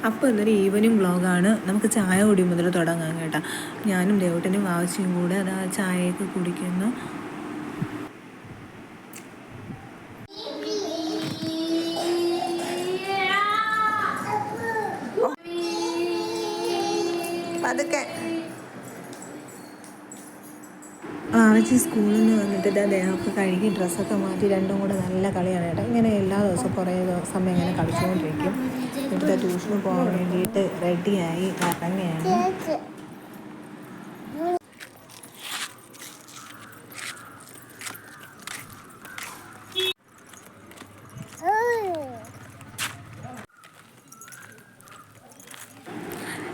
അപ്പോൾ ഇന്നൊരു ഈവനിങ് വ്ളോഗാണ്. നമുക്ക് ചായ കുടി മുതൽ തുടങ്ങാം കേട്ടോ. ഞാനും ദേവട്ടനും വാവച്ചിയും കൂടെ അതാ ചായയൊക്കെ കുടിക്കുന്നു. അതൊക്കെ വാവച്ചി സ്കൂളിൽ നിന്ന് വന്നിട്ട് ദേഹമൊക്കെ കഴുകി ഡ്രസ്സൊക്കെ മാറ്റി രണ്ടും കൂടെ നല്ല കളിയാണ് കേട്ടോ. ഇങ്ങനെ എല്ലാ ദിവസവും കുറേ സമയം ഇങ്ങനെ കളിച്ചുകൊണ്ടിരിക്കും. ഇവിടുത്തെ ട്യൂഷന് പോകാൻ വേണ്ടിയിട്ട് റെഡിയായി ഇറങ്ങിയാണ്.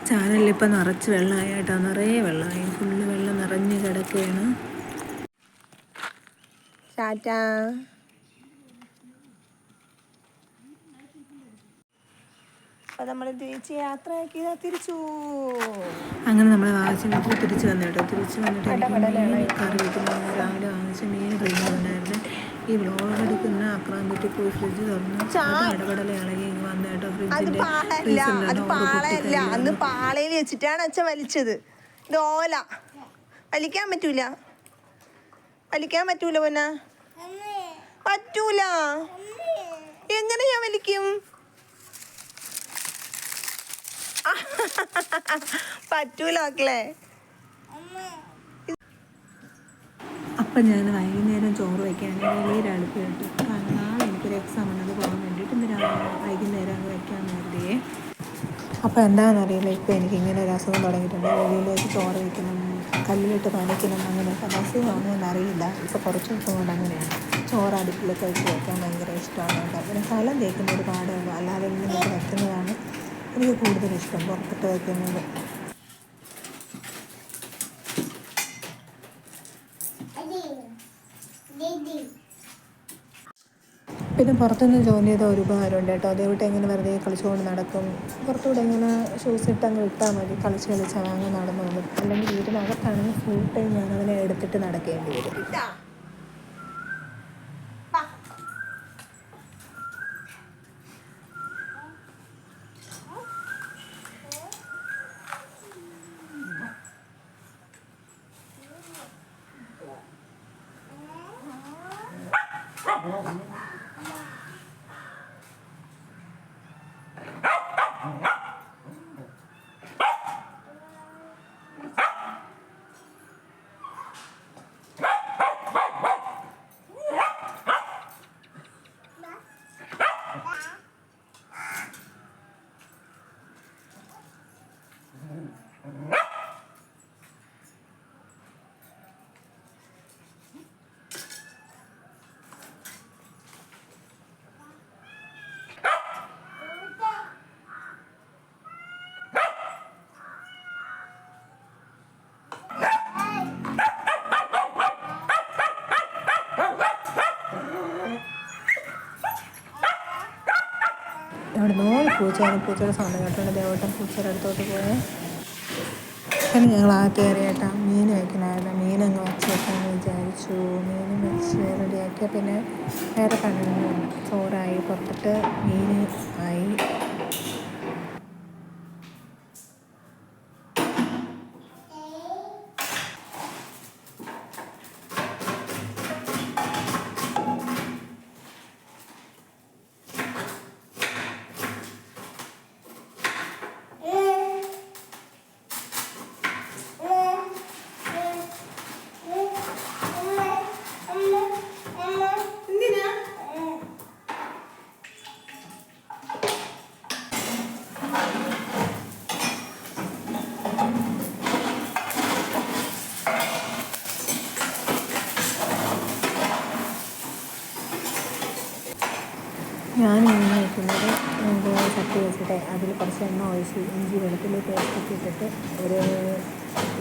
ചാനലിലിപ്പോൾ നിറച്ച് വെള്ളമായി കേട്ടോ. നിറയെ വെള്ളമായി, ഫുള്ള് വെള്ളം നിറഞ്ഞ് കിടക്കുകയാണ്. ടാറ്റാ. അപ്പോൾ നമ്മൾ തിരിച്ച് യാത്രയാക്കിയതാ തിരിച്ചു. അങ്ങനെ നമ്മൾ വാങ്ങിച്ച വീട്ടിൽ തിരിച്ച് വന്നു കേട്ടോ. തിരിച്ച് വന്നിട്ട് കറി വയ്ക്കുന്ന രാവിലെ വാങ്ങിച്ച മീൻ കഴിഞ്ഞിട്ടുണ്ടായിരുന്നു. ഈ വ്ളോഗ് എടുക്കുന്ന അക്രാന്തിട്ട് പോയി ഫ്രിഡ്ജ് തുറന്നു. ഇടപെടൽ ഇളകി വന്നു കേട്ടോ. ഫ്രിഡ്ജിന്റെ അന്ന് പാളയിൽ വെച്ചിട്ടാണ് അച്ഛൻ വലിച്ചത്. ഇത് ഓല വലിക്കാൻ പറ്റൂല, വലിക്കാൻ പറ്റൂല പൊന്ന, പറ്റൂല. എങ്ങനെ ഞാൻ വലിക്കും? പറ്റൂല മക്കളെ. അപ്പം ഞാൻ വൈകുന്നേരം ചോറ് വയ്ക്കാൻ വലിയൊരു അടുപ്പ് കിട്ടും. കാരണം നാളെ എനിക്കൊരു എക്സാം ഉണ്ട്, അത് പോകാൻ വേണ്ടിയിട്ട് ഇന്ന് വൈകുന്നേരം അങ്ങ് വയ്ക്കാമെന്ന് കരുതിയേ. അപ്പോൾ എന്താണെന്നറിയില്ല, ഇപ്പോൾ എനിക്കിങ്ങനെ ഒരു അസുഖം തുടങ്ങിയിട്ടുണ്ട്. വെളിയിൽ വെച്ച് ചോറ് വയ്ക്കണം, കല്ലിലിട്ട് നനയ്ക്കണം, അങ്ങനെയൊക്കെ അസുഖമാണോ എന്നറിയില്ല. ഇപ്പോൾ കുറച്ച് ദിവസം കൊണ്ട് അങ്ങനെയാണ്. ചോറ് അടുപ്പിലൊക്കെ വെച്ച് വയ്ക്കാൻ ഭയങ്കര ഇഷ്ടമാണ് കേട്ടോ. പിന്നെ കലം തേക്കുന്ന ഒരു പാടുള്ളൂ, അല്ലാതെ ഇങ്ങനെ വയ്ക്കുന്നതാണ് എനിക്ക് കൂടുതലിഷ്ടം, പുറത്തിട്ട് വയ്ക്കുന്നത്. പിന്നെ പുറത്തുനിന്ന് ജോലി ചെയ്ത ഒരു ഉപകാരമുണ്ട് കേട്ടോ. അതേവിട്ട് എങ്ങനെ വെറുതെ കളിച്ചുകൊണ്ട് നടക്കും. പുറത്തുകൂടെ ഇങ്ങനെ ഷൂസ് ഇട്ടങ്ങ് ഇട്ടാൽ മതി, കളിച്ച് അങ്ങ് നടന്നോളും. അല്ലെങ്കിൽ വീട്ടിനകത്താണെങ്കിൽ ഫുൾ ടൈം ഞാനതിനെ എടുത്തിട്ട് നടക്കേണ്ടി വരും. അവിടെ നോള് പൂച്ചയുടെ സൗണ്ട് കേട്ടോണ്ട് ദേവട്ടം പൂച്ചയുടെ അടുത്തോട്ട് പോയേ. പിന്നെ ഞങ്ങൾ ആ കയറിയേട്ടാ മീൻ വയ്ക്കണമായിരുന്നു. മീനങ്ങ് വച്ച് വെക്കാമെന്ന് വിചാരിച്ചു. മീൻ വെച്ച് റെഡിയാക്കിയാൽ പിന്നെ വേറെ പണിയൊന്നുമില്ല. ചോറായി, പുറത്തിട്ട് മീൻ ആയി. ഞാനിങ്ങനെ വയ്ക്കുന്നത് ചട്ടി വെച്ചിട്ട് അതിൽ കുറച്ച് എണ്ണ ഒഴിച്ച് ഇഞ്ചി വെളുത്തുള്ളി പേസ്റ്റൊക്കെ ഇട്ടിട്ട് ഒരു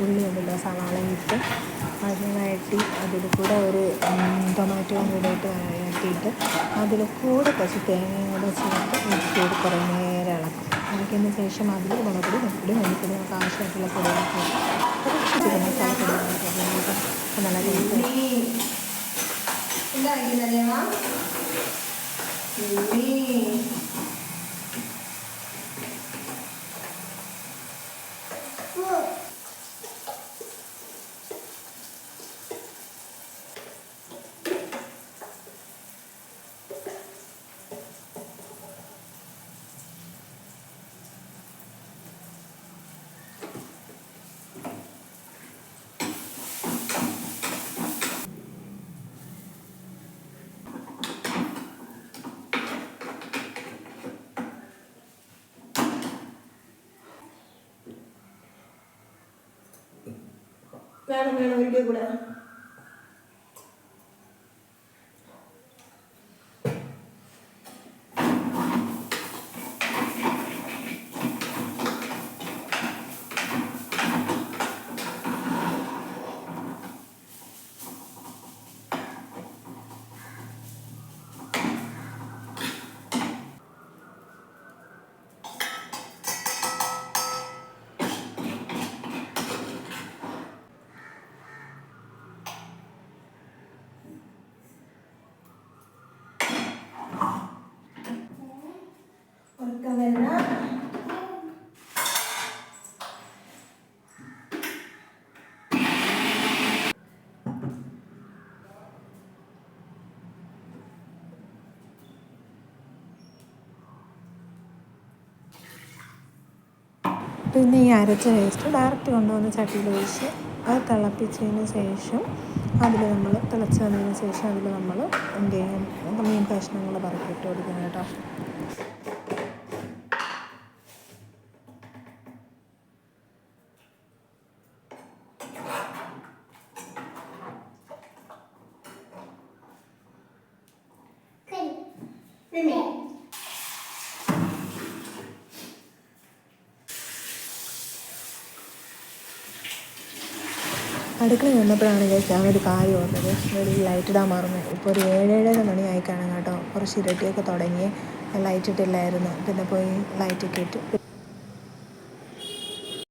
ഉള്ളി ഉണ്ടല്ലോ സവാള ഇട്ട് അതിന് വഴറ്റി അതിൽ കൂടെ ഒരു ടൊമാറ്റോയും കൂടെ ഇട്ട് വഴറ്റിയിട്ട് അതിൽ കൂടെ കുറച്ച് തേങ്ങയും കൂടെ ചേർത്ത് ഇട്ടിട്ട് കുറേ നേരം ഇളക്കും. ഇളക്കിയതിന് ശേഷം അതിൽ മുളകുപൊടി മല്ലിപ്പൊടി മല്ലിപ്പൊടി നമുക്ക് ആവശ്യമായിട്ടുള്ള പൊടികളൊക്കെ ചിക്കൻ മസാലപ്പൊടികളൊക്കെ നല്ല ടേസ്റ്റ്. വേണം വേണം വീഡിയോ കൂടെ. ഉറക്കം വരുന്ന പിന്നെ ഈ അരച്ച പേസ്റ്റ് ഡയറക്റ്റ് കൊണ്ടുവന്ന് ചട്ടിയിൽ ഒഴിച്ച് അത് തിളപ്പിച്ചതിന് ശേഷം അതിൽ നമ്മൾ തിളച്ച് വന്നതിന് ശേഷം അതിൽ നമ്മൾ എന്ത് ചെയ്യും, മീൻ കഷ്ണങ്ങൾ പറക്കിയിട്ട് കൊടുക്കണം കേട്ടോ. അടുക്കളയിൽ വന്നപ്പോഴാണ് ഞാനൊരു കാര്യം ഓർത്തത്, ഒരു ലൈറ്റ് ഇടാൻ മറന്നു. ഇപ്പോൾ ഒരു 7-7:30 മണിയായി കാണും കേട്ടോ. കുറച്ച് ഇരട്ടിയൊക്കെ തുടങ്ങി, ലൈറ്റ് ഇട്ടില്ലായിരുന്നു. പിന്നെ പോയി ലൈറ്റൊക്കെ ഇട്ട്